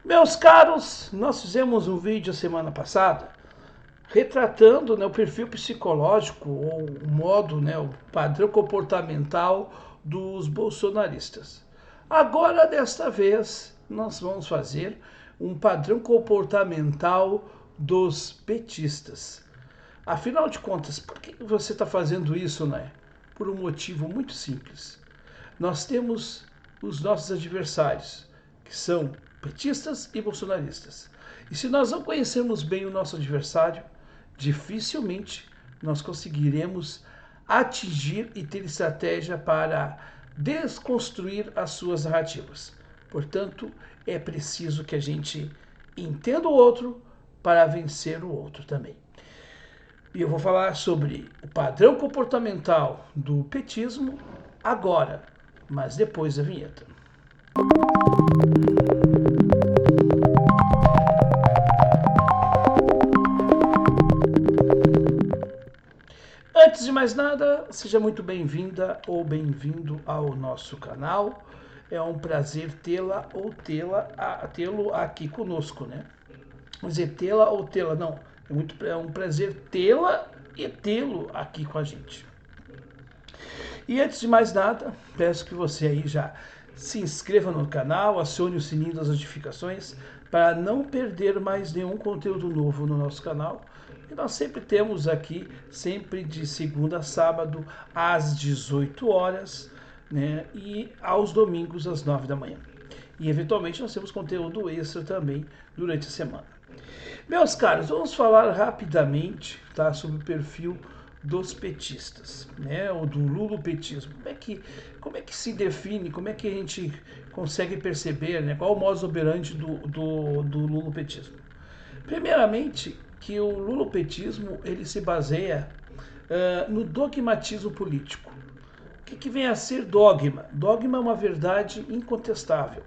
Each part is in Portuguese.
Meus caros, nós fizemos um vídeo semana passada retratando, o perfil psicológico ou o modo, o padrão comportamental dos bolsonaristas. Agora, desta vez, nós vamos fazer um padrão comportamental dos petistas. Afinal de contas, por que você está fazendo isso, né? Por um motivo muito simples. Nós temos os nossos adversários, que são petistas e bolsonaristas. E se nós não conhecermos bem o nosso adversário, dificilmente nós conseguiremos atingir e ter estratégia para desconstruir as suas narrativas. Portanto, é preciso que a gente entenda o outro para vencer o outro também. E eu vou falar sobre o padrão comportamental do petismo agora, mas depois da vinheta. Antes de mais nada, seja muito bem-vinda ou bem-vindo ao nosso canal. É um prazer tê-la ou tê-lo aqui conosco, né? Vou dizer tê-la ou tê-la, não. É um prazer tê-la e tê-lo aqui com a gente. E antes de mais nada, peço que você aí já se inscreva no canal, acione o sininho das notificações para não perder mais nenhum conteúdo novo no nosso canal. E nós sempre temos aqui, sempre de segunda a sábado, às 18 horas, né? E aos domingos, às 9 da manhã. E eventualmente nós temos conteúdo extra também durante a semana. Meus caros, vamos falar rapidamente, tá, sobre o perfil dos petistas, né, ou do lulopetismo. Como é que se define, como é que a gente consegue perceber, né, qual o modus operandi do lulopetismo? Primeiramente, que o lulopetismo ele se baseia no dogmatismo político. O que vem a ser dogma? Dogma é uma verdade incontestável.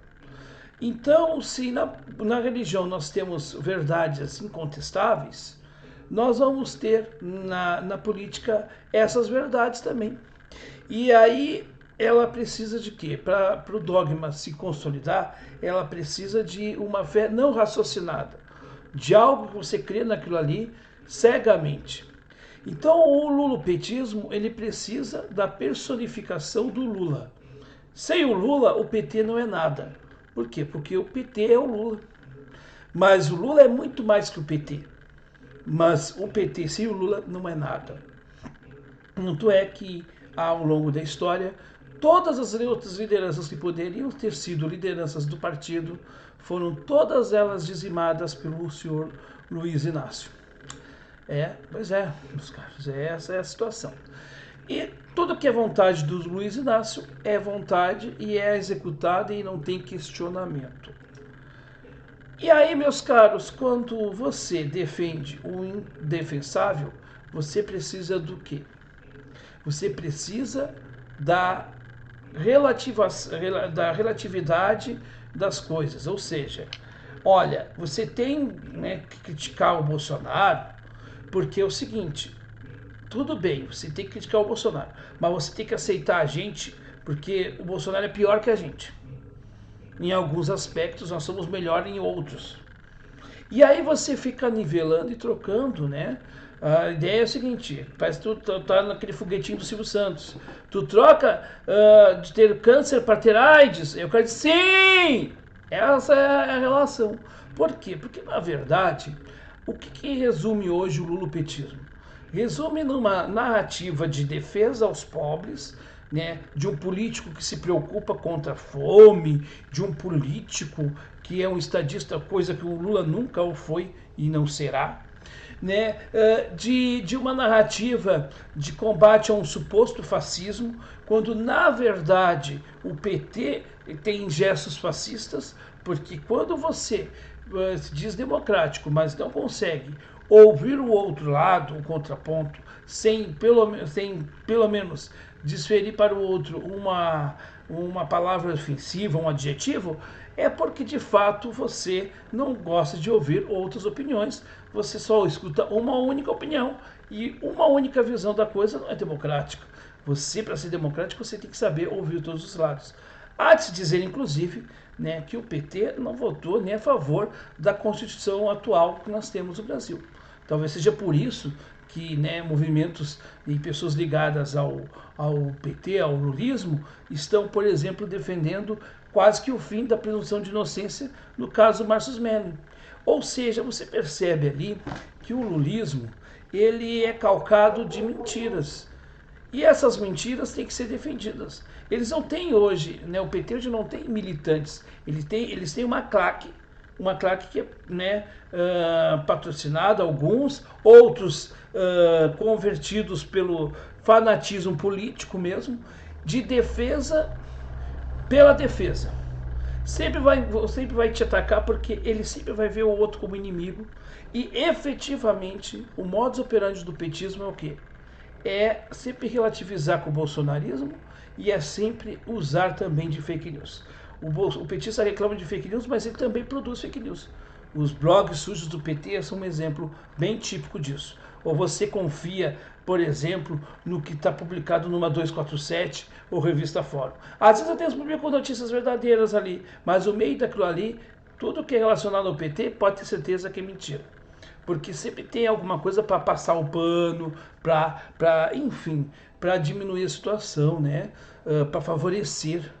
Então, se na religião nós temos verdades incontestáveis, nós vamos ter na política essas verdades também. E aí ela precisa de quê? Para o dogma se consolidar, ela precisa de uma fé não raciocinada, de algo que você crê naquilo ali cegamente. Então o lulopetismo ele precisa da personificação do Lula. Sem o Lula, o PT não é nada. Por quê? Porque o PT é o Lula. Mas o Lula é muito mais que o PT. Mas o PT sem o Lula não é nada. Tanto é que, ao longo da história, todas as outras lideranças que poderiam ter sido lideranças do partido foram todas elas dizimadas pelo senhor Luiz Inácio. Pois é, meus caros, essa é a situação. E tudo que é vontade do Luiz Inácio é vontade e é executada e não tem questionamento. E aí, meus caros, quando você defende o indefensável, você precisa do quê? Você precisa da relatividade das coisas. Ou seja, olha, você tem, que criticar o Bolsonaro, porque é o seguinte, tudo bem, você tem que criticar o Bolsonaro, mas você tem que aceitar a gente, porque o Bolsonaro é pior que a gente. Em alguns aspectos, nós somos melhor em outros. E aí você fica nivelando e trocando, né? A ideia é o seguinte, parece que tu tá naquele foguetinho do Silvio Santos. Tu troca de ter câncer para ter AIDS? Eu quero dizer, sim! Essa é a relação. Por quê? Porque, na verdade, o que resume hoje o lulopetismo? Resume numa narrativa de defesa aos pobres, né, de um político que se preocupa contra a fome, de um político que é um estadista, coisa que o Lula nunca o foi e não será, né, de uma narrativa de combate a um suposto fascismo, quando na verdade o PT tem gestos fascistas, porque quando você se diz democrático, mas não consegue ouvir o outro lado, o contraponto, sem pelo menos desferir para o outro uma palavra ofensiva, um adjetivo, é porque de fato você não gosta de ouvir outras opiniões, você só escuta uma única opinião e uma única visão da coisa não é democrática. Você, para ser democrático, você tem que saber ouvir todos os lados. Há de se dizer, inclusive, né, que o PT não votou nem a favor da Constituição atual que nós temos no Brasil. Talvez seja por isso que, né, movimentos e pessoas ligadas ao PT, ao lulismo, estão, por exemplo, defendendo quase que o fim da presunção de inocência no caso Marcos Mello. Ou seja, você percebe ali que o lulismo ele é calcado de mentiras. E essas mentiras têm que ser defendidas. Eles não têm hoje, né, o PT hoje não tem militantes, eles têm uma claque que é, né, patrocinada, alguns, outros convertidos pelo fanatismo político mesmo, de defesa pela defesa. Sempre vai te atacar porque ele sempre vai ver o outro como inimigo. E efetivamente, o modus operandi do petismo é o quê? É sempre relativizar com o bolsonarismo e é sempre usar também de fake news. O petista reclama de fake news, mas ele também produz fake news. Os blogs sujos do PT são um exemplo bem típico disso. Ou você confia, por exemplo, no que está publicado numa 247 ou revista Fórum. Às vezes até eles publicam notícias verdadeiras ali, mas o meio daquilo ali, tudo que é relacionado ao PT, pode ter certeza que é mentira. Porque sempre tem alguma coisa para passar o pano, enfim, para diminuir a situação, né? Para favorecer,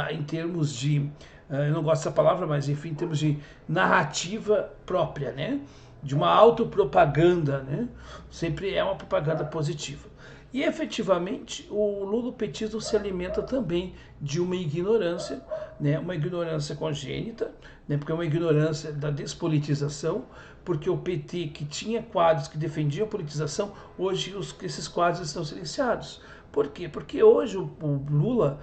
em termos de, eu não gosto dessa palavra, mas enfim, em termos de narrativa própria, né? De uma autopropaganda, né? Sempre é uma propaganda positiva. E efetivamente o lulopetismo se alimenta também de uma ignorância, né? Uma ignorância congênita, né? Porque é uma ignorância da despolitização, porque o PT, que tinha quadros que defendiam a politização, hoje esses quadros estão silenciados. Por quê? Porque hoje o Lula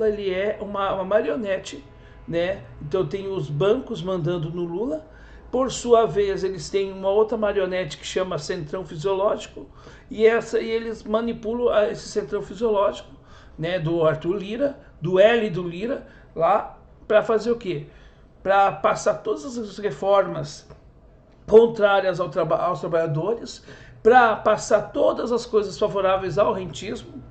ele é uma marionete, né? Então tem os bancos mandando no Lula. Por sua vez, eles têm uma outra marionete que chama centrão fisiológico, e eles manipulam esse centrão fisiológico, né, do Arthur Lira, do L do Lira, lá, para fazer o quê? Para passar todas as reformas contrárias aos trabalhadores, para passar todas as coisas favoráveis ao rentismo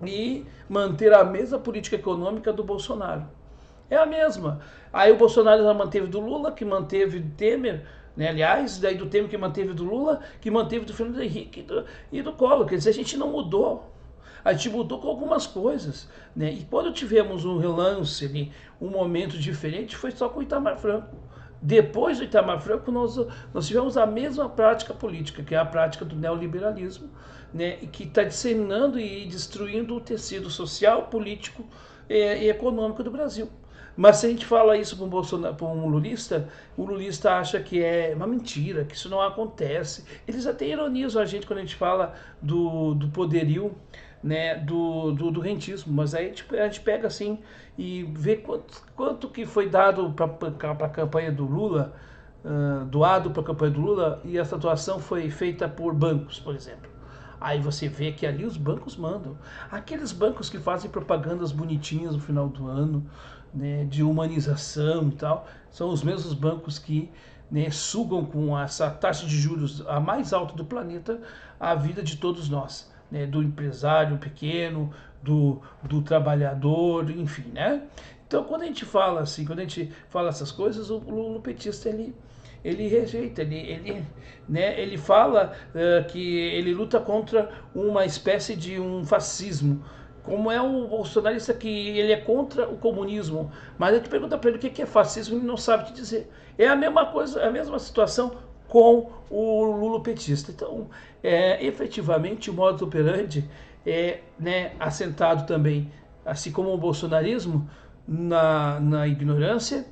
e manter a mesma política econômica do Bolsonaro. É a mesma. Aí o Bolsonaro já manteve do Lula, que manteve do Temer, né? Aliás, daí do Temer que manteve do Lula, que manteve do Fernando Henrique e do Collor. Quer dizer, a gente não mudou. A gente mudou com algumas coisas, né? E quando tivemos um relance ali, um momento diferente, foi só com o Itamar Franco. Depois do Itamar Franco, nós tivemos a mesma prática política, que é a prática do neoliberalismo, né? E que está disseminando e destruindo o tecido social, político e econômico do Brasil. Mas se a gente fala isso para um lulista, o lulista acha que é uma mentira, que isso não acontece. Eles até ironizam a gente quando a gente fala do poderio, né, do rentismo. Mas aí a gente pega assim e vê quanto que foi dado para a campanha do Lula, doado para a campanha do Lula, e essa doação foi feita por bancos, por exemplo. Aí você vê que ali os bancos mandam. Aqueles bancos que fazem propagandas bonitinhas no final do ano, né, de humanização e tal, são os mesmos bancos que, né, sugam com essa taxa de juros a mais alta do planeta a vida de todos nós, né, do empresário pequeno, do trabalhador, enfim, né? Então, quando a gente fala assim, quando a gente fala essas coisas, o lulopetista ele rejeita, né, ele fala que ele luta contra uma espécie de um fascismo, como é o bolsonarista que ele é contra o comunismo, mas aí tu pergunta para ele o que é fascismo, ele não sabe te dizer. É a mesma coisa, a mesma situação com o lulopetista. Então, efetivamente, o modus operandi é, né, assentado também, assim como o bolsonarismo, na ignorância,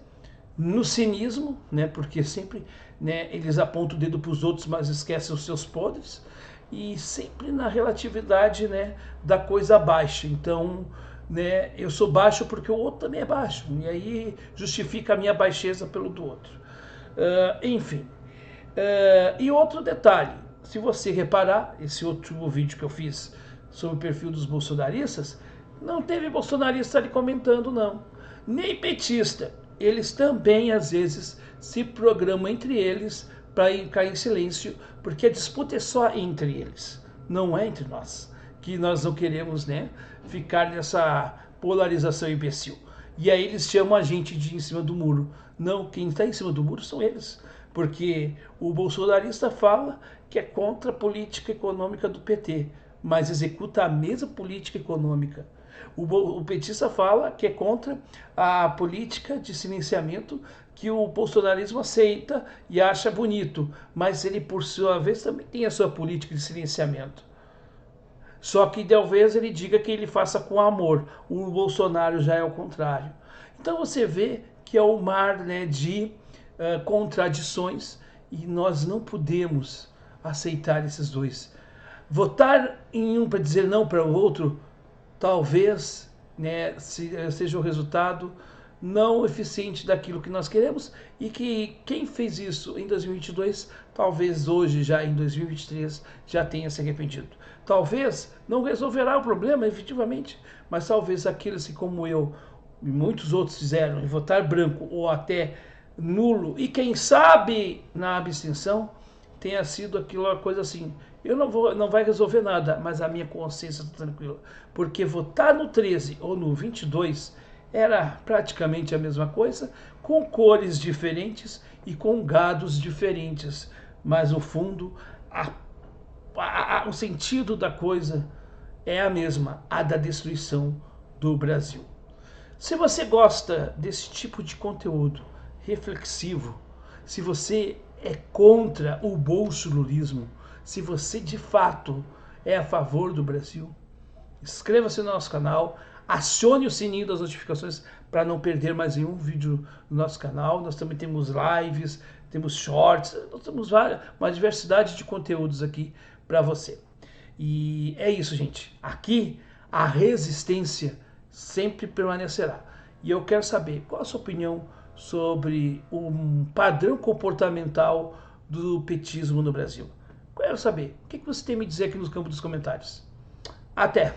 no cinismo, né, porque sempre, né, eles apontam o dedo para os outros, mas esquecem os seus podres, e sempre na relatividade, né, da coisa baixa. Então, né, eu sou baixo porque o outro também é baixo, e aí justifica a minha baixeza pelo do outro. Enfim. E outro detalhe, se você reparar, esse último vídeo que eu fiz sobre o perfil dos bolsonaristas, não teve bolsonarista ali comentando, não. Nem petista. Eles também, às vezes, se programam entre eles para cair em silêncio, porque a disputa é só entre eles, não é entre nós. Que nós não queremos, né, ficar nessa polarização imbecil. E aí eles chamam a gente de em cima do muro. Não, quem está em cima do muro são eles. Porque o bolsonarista fala que é contra a política econômica do PT, mas executa a mesma política econômica. O petista fala que é contra a política de silenciamento que o bolsonarismo aceita e acha bonito, mas ele, por sua vez, também tem a sua política de silenciamento. Só que talvez ele diga que ele faça com amor. O Bolsonaro já é o contrário. Então você vê que é o mar, né, de contradições, e nós não podemos aceitar esses dois. Votar em um para dizer não para o outro, talvez, né, seja o resultado não eficiente daquilo que nós queremos, e que quem fez isso em 2022, talvez hoje, já em 2023, já tenha se arrependido. Talvez não resolverá o problema, efetivamente, mas talvez aqueles que, como eu e muitos outros fizeram, em votar branco ou até nulo, e quem sabe na abstenção, tenha sido aquela coisa assim: eu não vai resolver nada, mas a minha consciência está tranquila, porque votar no 13 ou no 22 era praticamente a mesma coisa, com cores diferentes e com gados diferentes, mas no fundo o sentido da coisa é a mesma, a da destruição do Brasil. Se você gosta desse tipo de conteúdo reflexivo, se você é contra o bolsonarismo, se você de fato é a favor do Brasil, inscreva-se no nosso canal, acione o sininho das notificações para não perder mais nenhum vídeo no nosso canal. Nós também temos lives, temos shorts, nós temos uma diversidade de conteúdos aqui para você. E é isso, gente. Aqui a resistência sempre permanecerá. E eu quero saber qual a sua opinião sobre o padrão comportamental do petismo no Brasil. Quero saber. O que você tem a me dizer aqui no campo dos comentários. Até!